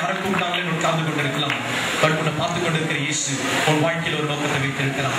யாரும் கூப்பிட்டாங்களே உட்கார்ந்து கொண்டிருக்கலாம். பட் உன்னை பார்த்து கொண்டிருக்கிற இயேசு உன் வாழ்க்கையில் ஒரு நோக்கத்தை வைத்திருக்கிறார்.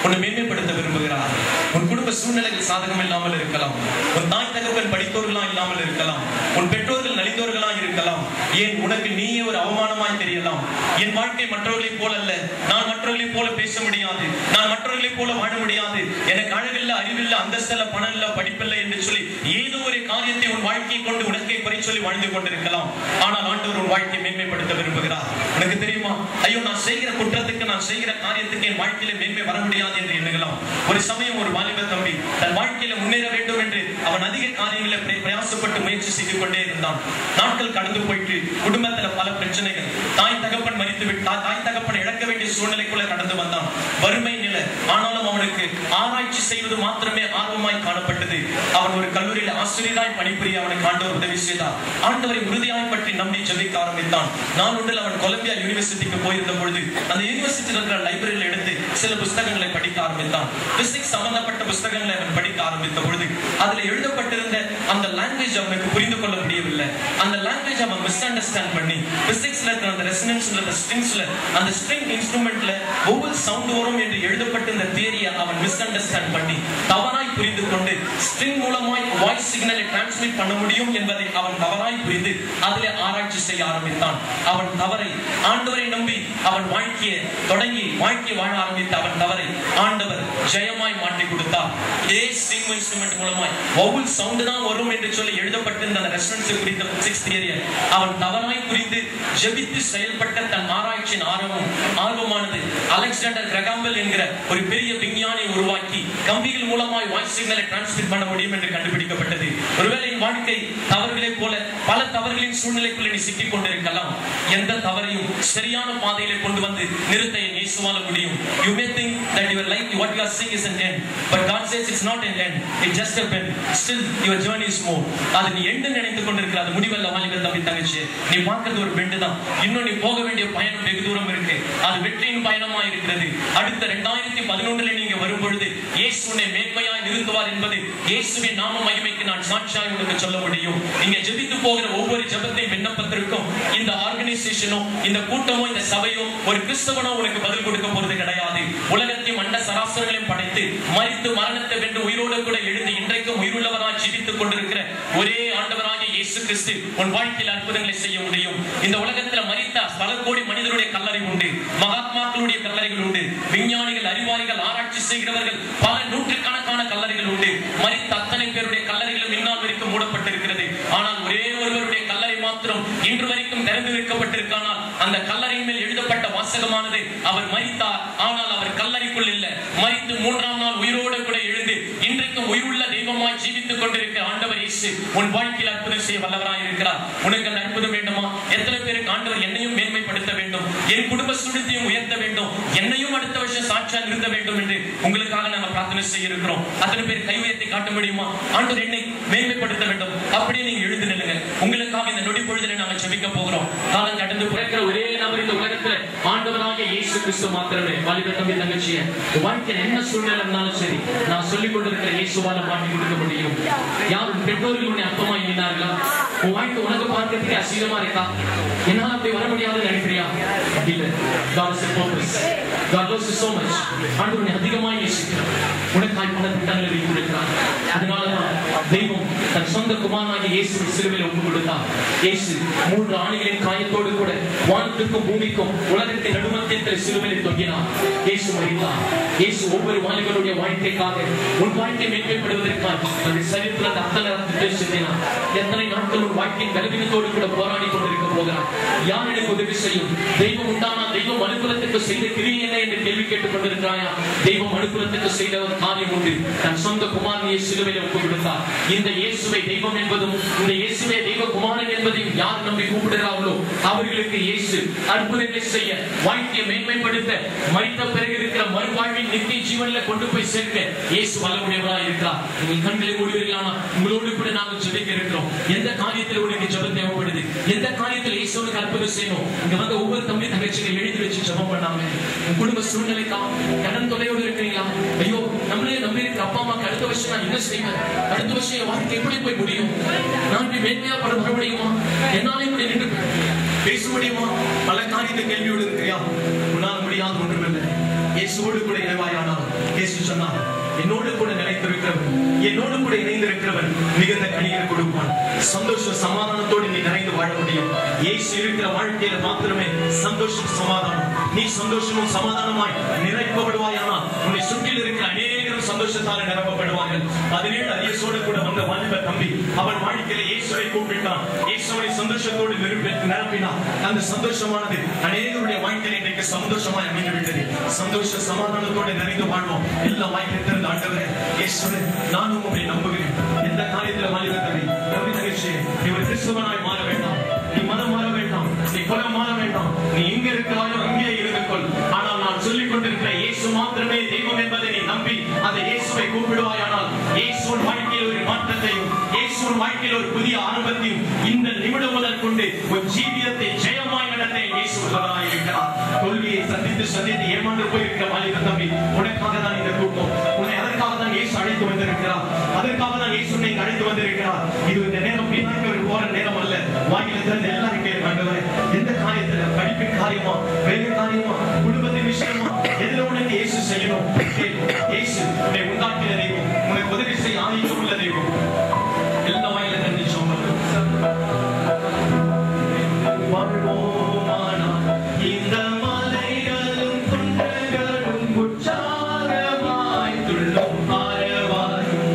உன்னை மேன்மைப்படுத்த விரும்புகிறார். உன் குடும்ப சூழ்நிலைகள் சாதகம் இல்லாமல் இருக்கலாம். உன் தாய் தகவல் படித்தோர்களா இல்லாமல் இருக்கலாம். உன் பெற்றோர்கள் நலிந்தோர்களா இருக்கலாம். ஏன் உனக்கு நீயே ஒரு அவமானமாய் தெரியலாம். என் வாழ்க்கை மற்றவர்களை போல அல்ல, நான் மற்றவர்களை போல பேச முடியாது, நான் மற்றவர்களை போல வாழ முடியாது, எனக்கு அழகில்ல, அறிவில்ல, அந்தஸ்தில்ல, பணம் இல்ல, படிப்பில்லை என்று சொல்லி ஏதோ ஒரு காரியத்தை உன் வாழ்க்கையை கொண்டு உனக்கே குறை சொல்லி வாழ்ந்து கொண்டிருக்கலாம். ஆனால் ஆண்டவர் உன் வாழ்க்கையை மேன்மைப்படுத்த விரும்புகிறார். உனக்கு தெரியுமா, ஐயோ நான் செய்கிற குற்றத்துக்கு, நான் செய்கிற காரியத்துக்கு என் வாழ்க்கையில மேன்மை வர முடியாது என்று எண்ணுகலாம். ஒரு சமயம் ஒரு வாலிப தம்பி தன் வாழ்க்கையில முன்னேற வேண்டும் என்று அவன் அதிக காரியங்களை பிரயாசப்பட்டு முயற்சி செய்து கொண்டே இருந்தான். நாட்கள் கடந்து போயிட்டு குடும்பத்துல பல பிரச்சனைகள், தாய் தகப்பன் மறித்து விட்டார், தாய் தகப்பன் இழக்க வேண்டிய சூழ்நிலைக்குள்ள கடந்து வந்தான். வறுமை நிலை. ஆனாலும் அவனுக்கு ஆராய்ச்சி செய்வது மாத்திரமே ஆர்வமாய் காணப்பட்டது. அவன் ஒரு கல்லூரியில் ஆசிரியராய் பணிபுரிய அவனுக்கு ஆண்டவர் உதவி செய்தார். ஆண்டவரை உறுதியாய் பற்றி நம்பி ஜெபிக்க ஆரம்பித்தான். நான் ஒன்றில் அவன் கொலம்பியா யூனிவர்சிட்டிக்கு போயிருந்த பொழுது அந்த யூனிவர்சிட்டியில் இருக்கிற லைப்ரரியில் எடுத்து சில புத்தகங்களை படிக்க ஆரம்பித்தான். பிசிக்ஸ் சம்பந்தப்பட்ட புத்தகங்களை அவன் படிக்க ஆரம்பித்த பொழுது அதுல எழுதப்பட்டிருந்த அந்த லாங்குவேஜ் அவனுக்கு புரிந்து கொள்ள முடியவில்லை. அந்த லாங்குவேஜ் அவன் மிஸ் அண்டர்ஸ்டாண்ட் பண்ணி பிசிக்ஸ்ல இருக்கிற அந்த ரெசனன்ஸ்ல, அந்த ஸ்ட்ரிங்ஸ்ல, அந்த ஸ்ட்ரிங் இன்ஸ்ட்ருமெண்ட்ல ஒவ்வொரு சவுண்ட் வரும் என்று எழுதப்பட்டிருந்த தியரியை அவன் மிஸ் அண்டர்ஸ்டாண்ட் பண்ணி தவறாய் புரிந்து கொண்டு ஸ்ட்ரிங் மூலமாய் வாய்ஸ் சிக்னலை டிரான்ஸ்மிட் பண்ண முடியும் என்பதை அவன் தவறாய் புரிந்து அதிலே ஆராய்ச்சி செய்ய ஆரம்பித்தான். அவன் தவறை ஆண்டவரை நம்பி அவன் வாழ்க்கையை தொடங்கி வாழ்க்கை வாழ ஆரம்பித்த அவன் தவறை ஆண்டவர் ஜெயமாய் மாற்றி கொடுத்தார். இதே ஸ்ட்ரிங் இன்ஸ்ட்ருமெண்ட் மூலமாய் ஒவ்வொரு சவுண்ட் தான் வரும் என்று சொல்லி எழுதப்பட்டிருந்த அந்த ரெசனன்ஸ் குறித்த பிசிக்ஸ் தியரியை அவன் தவறாய் புரிந்து ஜெபித்து செயல்பட்ட தன் ஆராய்ச்சியின் ஆர்வமானது அலெக்சாண்டர் கிரஹாம் பெல் என்கிற ஒரு பெரிய விஞ்ஞானியை உருவாக்கி கம்பிகள் மூலமாய் வாய்ஸ் சிக்னலை டிரான்ஸ்மிட் பண்ண முடியும் என்று கண்டுபிடிக்கப்பட்டது. ஒருவேளை வாழ்க்கை தவறுகளை போல பல தவறுகளின் சூழ்நிலைக்குள்ள நீ சிக்கிக் கொண்டிருக்கலாம். எந்த தவறையும் சரியான பாதையிலே கொண்டு வந்து நிறுத்த இயேசுவால முடியும். You may think that your life, what you are seeing is an end, but God says it's not an end, it's just a bend. Still your journey is more. அது நீ எண்டு நினைத்துக் கொண்டிருக்கிற அது முடிவல்ல. வாலிபர் தம்பி தங்கச்சி, நீ பார்க்கிறது ஒரு பெண்டு தான். இன்னும் நீ போக வேண்டிய பயணம் வெகு தூரம் இருக்கு. அது வெற்றியின் பயணமா இருக்கிறது. அடுத்த 2011 நீங்க வரும் பொழுது இயேசு உன்னை மேன்மையாய் நிறுத்துவார் என்பது இயேசுவின் நாம மகிமைக்கு நான் சாட்சியாய் உங்களுக்கு சொல்ல முடியும். நீங்க ஜெபித்து போகிற ஒவ்வொரு ஜெபத்தையும் விண்ணப்பத்திற்கும் இந்த ஆர்கனைசேஷனோ, இந்த கூட்டமோ, இந்த சபையோ, ஒரு கிறிஸ்தவனோ உனக்கு பதில் கொடுக்க போறது கிடையாது. உலகத்தையும் அண்ட சராசரங்களையும் படைத்து மரித்து மரணத்தை வென்று உயிரோடு கூட எழுதி இன்றைக்கும் உயிருள்ளவராய் ஜீவித்துக் கொண்டிருக்கிற ஒரே ஆண்டவராகிய இயேசு கிறிஸ்து உன் வாழ்க்கையில் அற்புதங்களை செய்ய முடியும். இந்த உலகத்தில் மரித்த பல கோடி மனிதருடைய கல்லறை உண்டு, மகாத்மாக்களுடைய கல்லறைகள் உண்டு, விஞ்ஞானிகள், அறிவாளிகள், ஆராய்ச்சி செய்கிறவர்கள் பல நூற்றுக்கணக்கான கல்லறைகள் உண்டு. மரித்த அத்தனை பேருடைய கல்லறைகளும் இந்நாள் வரைக்கும் மூடப்பட்டிருக்கிறது. ஆனால் ஒரே ஒருவருடைய கல்லறை மாத்திரம் இன்று வரைக்கும் திறந்து வைக்கப்பட்டிருக்கானால் அந்த கல்லறையின் மேல் எழுதப்பட்ட வாசகமானது அவர் மரித்தார், ஆனால் அவர் கல்லறைக்குள் இல்லை, மரித்து 3ஆம் நாள் உயிரோடு கூட எழுந்து இன்றைக்கும் உயிருள்ள தெய்வமாய் ஜீவித்துக் கொண்டிருக்கிற ஆண்டவர் இயேசு உன் வாழ்க்கையில் அற்புதம் செய்ய வல்லவராய் இருக்கிறார். உனக்கு அந்த அற்புதம் வேண்டுமா? எத்தனை பேருக்கு ஆண்டவர் என்னையும் மேன்மைப்படுத்த வேண்டும், என் குடும்ப சூழ்நிலையையும் உயர்த்த வேண்டும், என்னையும் அடுத்த வருஷம் சாட்சியா நிறுத்த வேண்டும் என்று உங்களுக்காக நாங்கள் பிரார்த்தனை செய்ய இருக்கிறோம். அத்தனை பேர் கை உயர்த்தி காட்ட முடியுமா? ஆண்டவர் என்னை மேன்மைப்படுத்த வேண்டும். அப்படியே நீங்க எழுந்து நில்லுங்க. உங்களுக்காக இந்த நொடி பொழுதிலே நாங்கள் ஜெபிக்க போகிறோம். காலம் கடந்து பிறக்கிற ஒரே நபர் இந்த உலகத்துல ஆண்டவராகிய இயேசு கிறிஸ்து மாத்திரமே. வாலிப தம்பி தங்கச்சியே, வாழ்க்கையில் என்ன சூழ்நிலை இருந்தாலும் சரி, நான் சொல்லிக் கொண்டிருக்கிற இயேசுவால மாற்றி கொடுக்க முடியும். யாரும் பெற்றோர்கள் உன்னை அப்பமா எண்ணினார்களா? உன் வாழ்க்கை உனக்கு பார்க்கிறதுக்கு அசீலமா இருக்கா? என்னால அப்படி வர முடியாதுன்னு நினைக்கிறியா? இல்ல. God is a purpose. God loves you so much. ஆண்டவர் உன்னை அதிகமாக நேசிக்கிறார். உனக்காய் பல திட்டங்களை வைத்திருக்கிறார். அதனாலதான் தெய்வம் தன் சொந்த குமாரனாகிய இயேசுவை சிலுவையில் ஒப்புக் கொடுத்தார். இயேசு 3 ஆணிகளின் காயத்தோடு கூட வானத்திற்கும் பூமிக்கும் உலகத்தின் நடுமத்தியத்தில் சிலுவையில் தொங்கினார். இயேசு மரித்தார். இயேசு ஒவ்வொரு வாலிபனுடைய வாழ்க்கைக்காக, உன் வாழ்க்கை மேன்மைப்படுவதற்காக தன்னுடைய சரீரத்தில் அத்தனை ரத்தத்தை சிந்தினார். எத்தனை நாட்கள் உன் வாழ்க்கையின் பலவீனத்தோடு கூட போராடி கொண்டிருக்க போகிறார். யார் எனக்கு உதவி செய்யும்? தெய்வம் உண்டானா? தெய்வம் மனுக்குலத்துக்கு செய்த கிரியை என்ன என்று கேள்வி கேட்டுக் கொண்டிருக்கிறாயா? தெய்வம் மனுக்குலத்துக்கு செய்த ஒரு காரியம் உண்டு. தன் சொந்த குமாரனை சிலுவையில் ஒப்புக் கொடுத்தார். இந்த இயேசுவை தெய்வம் என்பதும் இந்த இயேசுவை தெய்வ குமாரன் என்பதையும் யார் நம்பி கூப்பிடுகிறார்களோ அவர்களுக்கு இயேசு அற்புதங்களை செய்ய, வாழ்க்கையை மேன்மைப்படுத்த, மரித்த பிறகு இருக்கிற மறுவாழ்வின் நித்திய ஜீவனில் கொண்டு போய் சேர்க்க இயேசு வல்லமுடையவராய் இருக்கிறார். நீங்கள் கண்களை மூடுவீர்களானா? உங்களோடு கூட நாங்கள் ஜெபிக்க இருக்கிறோம். எந்த காரியத்தில் உனக்கு ஜெபம் தேவைப்படுது? எந்த காரியத்தில் இயேசுவுக்கு அற்புதம் செய்யணும்? இங்க வந்து ஒவ்வொரு தம்பி தங்கச்சிகள் எழுதி வச்சு ஜெபம் பண்ணாங்க. உங்க குடும்ப சூழ்நிலைக்கா? கடன் தொலையோடு இருக்கிறீங்களா? ஐயோ, நம்மளே நம்பி இருக்கிற அப்பா அம்மாக்கு அடுத்த வருஷம் நான் என்ன செய்வேன்? அடுத்த வருஷம் என் வாழ்க்கை எப்படி போய் முடியும்? நான் இப்படி மேன்மையா வர முடியுமா? என்னாலே இப்படி நின்று பேச முடியுமா? கேள்வியோடு இருக்கிறியா? உன்னால் முடியாத ஒன்றுமில்லை. இயேசுவோடு கூட இணைவாயானால் இயேசு சொன்னார், என்னோடு கூட நிலைத்திருக்கிறவன், என்னோடு கூட இணைந்திருக்கிறவன் மிகுந்த கனிகளை கொடுப்பான். சந்தோஷ சமாதானத்தோடு நீ நிறைந்து வாழ முடியும். இயேசு இருக்கிற வாழ்க்கையில மாத்திரமே சந்தோஷம் சமாதானம். நீ சந்தோஷமும் சமாதானமாய் நிறைக்கப்படுவாயானால் உன்னை சுற்றில் இருக்கிற அநேகரும் சந்தோஷத்தால் நிரப்பப்படுவார்கள். 17 இயேசுவோடு கூட வந்த வாலிப தம்பி அவன் வாழ்க்கையில இயேசுவை கூப்பிட்டான். இயேசுவை சந்தோஷத்தோடு நிரப்பினான். அந்த சந்தோஷமானது அநேகருடைய வாழ்க்கையில இன்றைக்கு சந்தோஷமாய் அமைந்துவிட்டது. சந்தோஷ சமாதானத்தோடு நிறைந்து வாழ்வோம். எல்லா வாய்ப்பிலிருந்து ஆண்டவரே இயேசுவே, நானும் உம்மை நம்புகிறேன். எந்த காரியத்தில் வாலிப தம்பி நம்பி தகச்சே, நீ ஒரு கிறிஸ்தவனாய் மாற வேண்டாம், நீ மனம் மாற வேண்டாம், நீ குலம் மாற வேண்டாம், நீ எங்க இருக்கிறாயோ அங்கே இருந்து கொள். ஆனால் நான் சொல்லிக் கொண்டிருக்கிற இயேசு மாத்திரமே தெய்வம் என்பதை நீ நம்பி அந்த இயேசுவை கூப்பிடுவாயானால் இயேசுவின் வாழ்க்கையில் ஒரு மாற்றத்தையும் இயேசுவின் வாழ்க்கையில் ஒரு புதிய ஆரம்பத்தையும் இந்த நிமிடம் முதல் கொண்டு ஒரு ஜீவியத்தை ஜெயமாய் நடத்த இயேசு உள்ளவராய் இருக்கிறார். தோல்வியை சந்தித்து சந்தித்து ஏமாந்து போயிருக்கிற வாலிப தம்பி, உனக்காக தான் இந்த கூட்டம். உன்னை அதற்காக தான் இயேசு அழைத்து வந்திருக்கிறார். அதற்காக தான் இயேசு உன்னை அழைத்து வந்திருக்கிறார். இது இந்த நேரம் வீணாக போற நேரம் அல்ல. வாயில திறந்து எல்லாரும் கேள்வி ஆண்டவரே, எந்த காரியத்துல, படிப்பின் காரியமா, வேலை காரியமா, குடும்பத்தின் விஷயமா, எதுல உனக்கு இயேசு செய்யணும்? இயேசு உன்னை உண்டாக்கின தெய்வம், உனக்கு உதவி செய்ய ஆதிக்கம் உள்ள தெய்வம். எல்லா வாயில திறந்து இந்த மலைகளும் குன்றுகளும் உற்சாகமாய் துள்ளும் ஆரவாரும்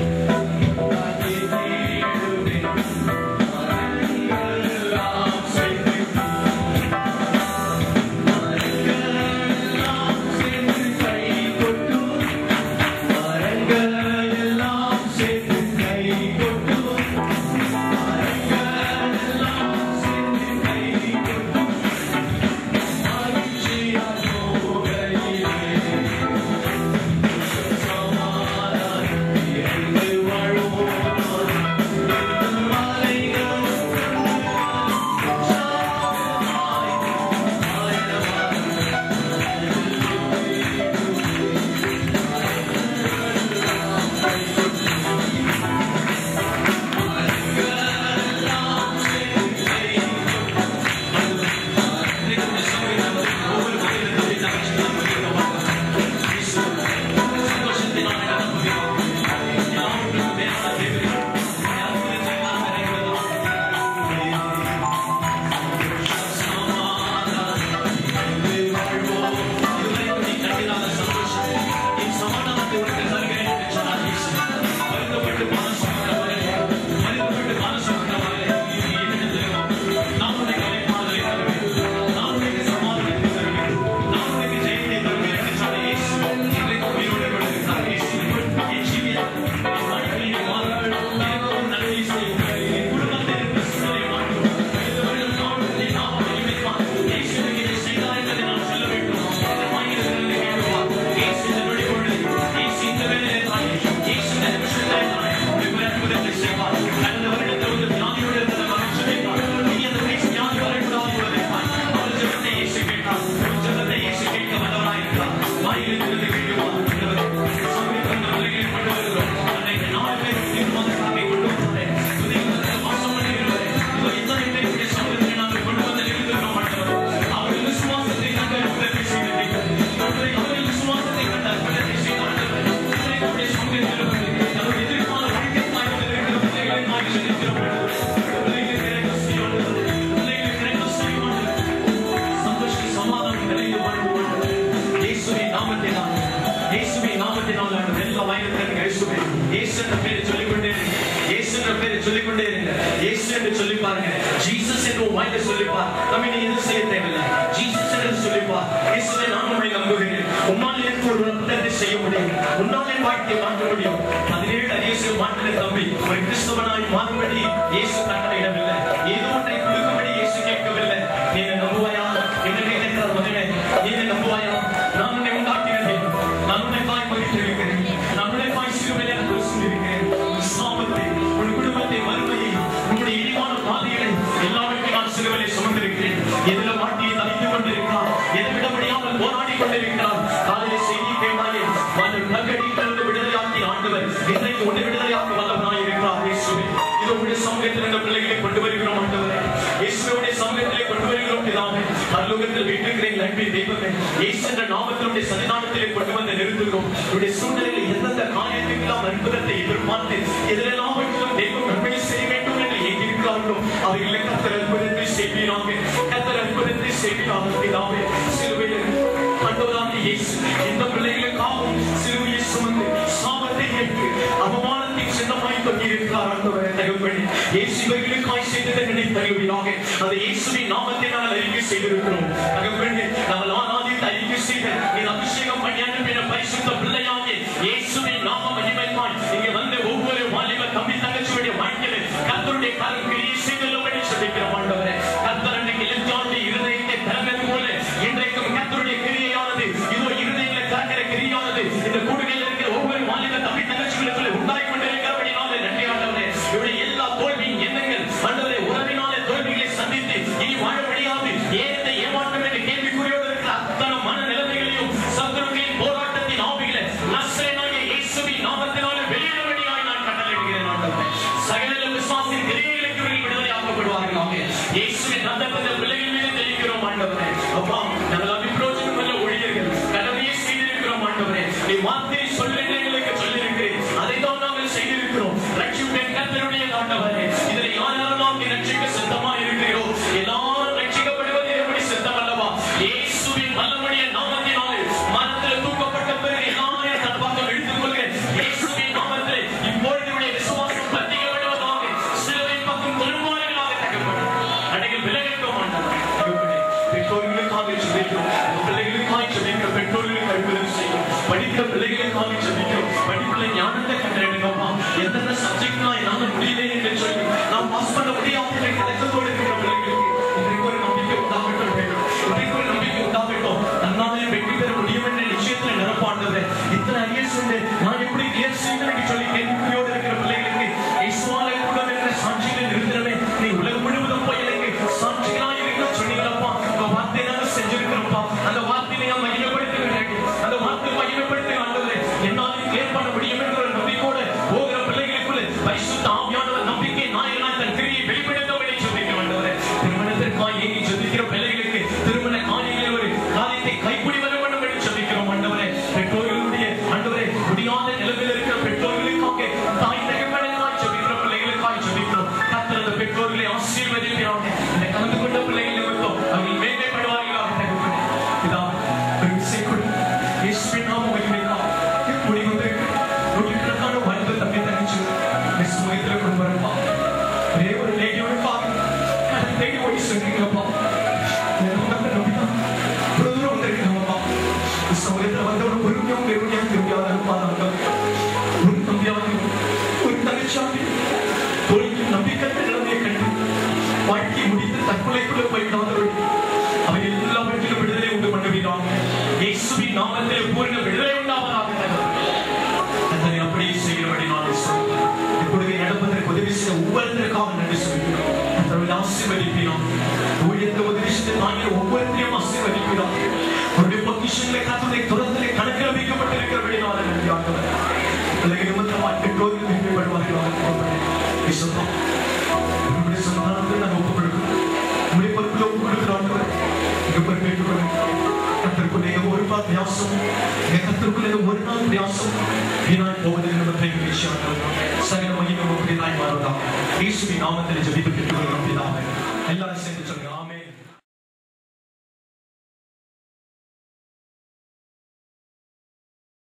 தெய்வமே, இயேசு என்ற நாமத்தில் உடைய சன்னிதானத்திலே கொண்டு வந்து நிறுத்துகிறோம். உடைய சூழ்நிலையில் எந்தெந்த காரியத்துக்கெல்லாம் அற்புதத்தை எதிர்பார்த்து எதிலெல்லாம் தெய்வம் நன்மை செய்ய வேண்டும் என்று ஏங்கியிருக்கிறார்களோ அவைகளை கர்த்தர் அற்புதத்தை செய்வீராக. கர்த்தர் அற்புதத்தை செய்வீராக. பிதாவே, சிலுவையில் ஆண்டவராகிய இயேசு இந்த பிள்ளைகளுக்காகவும் சிலுவையை சுமந்து சாபத்தை ஏற்று அவமானத்தை சின்னமாய் கொண்டிருக்கிறார். ஆண்டவரே, தகப்பனே, இயேசு இவர்களுக்காய் செய்ததை நினைத்தருவீராக. அந்த இயேசுவின் நாமத்தை நாங்கள் அறிக்கை செய்திருக்கிறோம். தகப்பனே, நாங்கள் ஆராதித்து அறிக்கை செய்த நீர் அபிஷேகம் பண்ணி அனுப்பின பரிசுத்த பிள்ளையாகிய இயேசுவின் நாம மகிமைக்காய் இங்கே வந்து ஒவ்வொரு வாலிப தம்பி தங்கச்சியுடைய வாழ்க்கையில கர்த்தருடைய கரம் கிரியை செய்தல்லபடி செபிக்கிறோம். ஆண்டவரே, கர்த்தர் அன்றைக்கு எலியாவுடைய இருதயத்தை திறந்தது போல இன்றைக்கும் கர்த்தருடைய கிரியையானது இதோ இருதயங்களை திறக்கிற கிரியானது இந்த கூடுகையில் இருக்கிற ஒவ்வொரு வாலிப தம்பி தங்கச்சிகளுக்குள்ளே உண்டாய் கொண்டிருக்கிறபடினாலே நன்றி. ஆண்டவரே, இவருடைய எல்லா தோல்வியின் எண்ணங்கள் ஆண்டவரே உறவினாலே தோல்விகளை சந்தித்து இனி வாழ முடியாது ஏத்தை ஏமாற்றம் என்று கேள்விக்குறியோடு இருக்கிற அத்தனை மன நிலைமைகளையும் சத்துருக்களின் போராட்டத்தின் ஆவிகளை நசரேயனாகிய இயேசுவின் நாமத்தினாலே வெளியிடும்படியாய் நான் கட்டளையிடுகிறேன். ஆண்டவரே, சகல விசுவாசின் கிரியைகளுக்கு இவர்கள் விடுதலையாக்கப்படுவார்களாக. இயேசுவின் ரத்தத்தை பிள்ளைகள் மீது தெளிக்கிறோம். ஆண்டவரே, அப்பா, நாங்கள் அபிப்பிரோஜனம் உள்ள ஊழியர்கள் கடமையை செய்திருக்கிறோம். ஆண்டவரே, நீ வார்த்தையை சொல்ல எங்களுக்கு சொல்லியிருக்கிறேன், அதை தான் நாங்கள் செய்திருக்கிறோம். ரட்சிப்பின் கர்த்தருடைய ஆண்டவரே, இதில் யாரெல்லாம் நீ ரட்சிக்க சித்தமா இருக்கிறோம் எல்லாரும் ரட்சிக்கப்படுவது எப்படி சித்தம் அல்லவா? இயேசுவின் வல்லமையுடைய நாமத்தினாலே மரணத்தில் தூக்கப்பட்ட பிறகு எல்லாரையும் தன் பக்கம் இழுத்துக் கொள்கிறேன். இயேசுவின் நாமத்திலே இப்பொழுது உடைய விசுவாசம் பத்திக்கப்படுவதாக சிலுவை பக்கம் திருமாறுகளாக தகப்படும் அன்றைக்கு விலகிட்டோம். ஆண்டவரே, பெற்றோர்களுக்காக ஜெபிக்கிறோம். பிள்ளைகளுக்காக ஜெபிக்கிறோம். பெற்றோர்களுக்கு அற்புதம் செய்யும். படிக்கிற பிள்ளைகளுக்காக ஜெபிக்கிறோம். படிப்புல ஞானத்தை கண்டறியணுமா? எந்தெந்த சப்ஜெக்ட்லாம் என்னால முடியல என்று சொல்லி நாம் பாஸ் பண்ண முடியாது என்ற கலக்கத்தோடு இருக்கிற பிள்ளைகளுக்கு இன்றைக்கு ஒரு நம்பிக்கை உண்டாகட்டும். இன்றைக்கு ஒரு நம்பிக்கை உண்டாகட்டும். தன்னாலே வெற்றி பெற முடியும் என்ற நிச்சயத்தில் நிரப்பாண்டது. இத்தனை ஐஎஸ் உண்டு, நான் எப்படி கிளியர் செய்யணும் என்று சொல்லி கேள்விக்குறியோடு இருக்கிற பிள்ளைகளுக்கு இஸ்மாலை கூட என்ற சாட்சிகளை நிறுத்தினவே நீ உலகம் முழுவதும் போய் எனக்கு சாட்சிகளாக இருக்க சொன்னீங்களப்பா. உங்க வார்த்தையை நாங்கள் செஞ்சிருக்கிறோம்ப்பா. அந்த வார்த்தையை நான் மகிமைப்படுத்துகிறேன். அந்த வார்த்தையை மகிமைப்படுத்த ஆண்டவரே என்னாலும் கிளியர் பண்ண முடியும் என்ற ஒரு நம்பிக்கையோடு போகிற பிள்ளைகளுக்குள்ள பரிசுத்த ஆவியானவர் நம்பிக்கை நாயகனாய் தன் கிரியை வெளிப்படுத்தபடி ஜெபிக்கிறோம். ஆண்டவரே, திருமணத்திற்காக ஏங்கி ஜெபிக்கிற பிள்ளைகளுக்கு திருமண காரியங்களில் ஒரு காரியத்தை கைப்பிடி வர வேண்டும் என்று ஜெபிக்கிறோம். ஆண்டவரே, பெற்றோர்களுடைய ஆண்டவரே முடியாத நிலைமையில் இருக்கிற பெற்றோர்களுக்காக தாய் தகப்பனுக்காய் ஜெபிக்கிற பிள்ளைகளுக்காய் ஜெபிக்கிறோம். கர்த்தர் அந்த பெற்றோர்களை ஆசீர்வதிப்பாராக. இந்த கலந்து கொண்ட பிள்ளைகள் நிமித்தம் அவர்கள் மேன்மைப்படுவார்களாக. தகப்பனே, பிதாவே, ஒரு விஷயம் கொடு. இயேசுவின் நாம மகிமைக்காக கூடி வந்திருக்கிற நூற்றுக்கணக்கான வாழ்வு தம்பி தங்கச்சி சுமயத்தில் கொண்டு வரப்பா. ஒரே ஒரு லேடியோடுக்காக கடல் தேடி ஓடி சொல்றீங்களப்பா. நம்பிதான் இவ்வளவு தூரம் வந்திருக்கீங்கப்பா. சமயத்தில் வந்தவங்க பொறுமையும் வெறுமையாக திரும்பியாவது இருப்பாங்க. ஒரு தம்பியாவது ஒரு தங்கச்சியாவது தோல்வியும் நம்பிக்கை நிலைமையை கண்டு வாழ்க்கை முடித்து தற்கொலைக்குள்ள போயிட்டாதவர்கள் அவை எல்லாவற்றிலும் விடுதலை உண்டு பண்ணுவீராக. இயேசுவின் நாமத்தில் பூர்ண விடுதலை உண்டாவதாக. தன்னை அப்படியே செய்கிறபடி நான் சொல்கிறேன். இப்பொழுது நடப்பதற்கு உதவி செய்ய ஒவ்வொருத்தருக்காக நன்றி சொல்கிறோம். தன்னுடைய ஆசீர்வதிப்பீராக. ஊழியத்தை உதவி செய்து நாங்கள் ஒவ்வொருத்தையும் ஆசீர்வதிப்பீராக. அவருடைய பொக்கிஷங்களை கர்த்தருடைய துரத்திலே கணக்கில் வைக்கப்பட்டிருக்கிறபடி நான் நன்றியாக. பிள்ளைகள் நிமித்தமாக பெற்றோர்கள் மேம்படுவார்களாக. உங்களுடைய சொன்னாலும் நாங்கள் ஒப்புக்கொடுக்கிறோம். உங்களுடைய பொறுப்பில் ஒப்புக்கொடுக்கிறோம். பொறுப்பேற்றுக்கொள்ளும். கர்த்தருக்குள்ளே ஒரு நாள் பிரயாசம், கர்த்தருக்குள்ளே ஒரு நாள் பிரயாசம் வீணாய் போவதில் நம்ம சகல மகிமை உங்களுடையதாய் மாறுவதாக. இயேசுவின் நாமத்தில் ஜெபித்து பெற்றுக்கொள்கிறோம். எல்லாரும் சேர்ந்து சொல்லுங்க.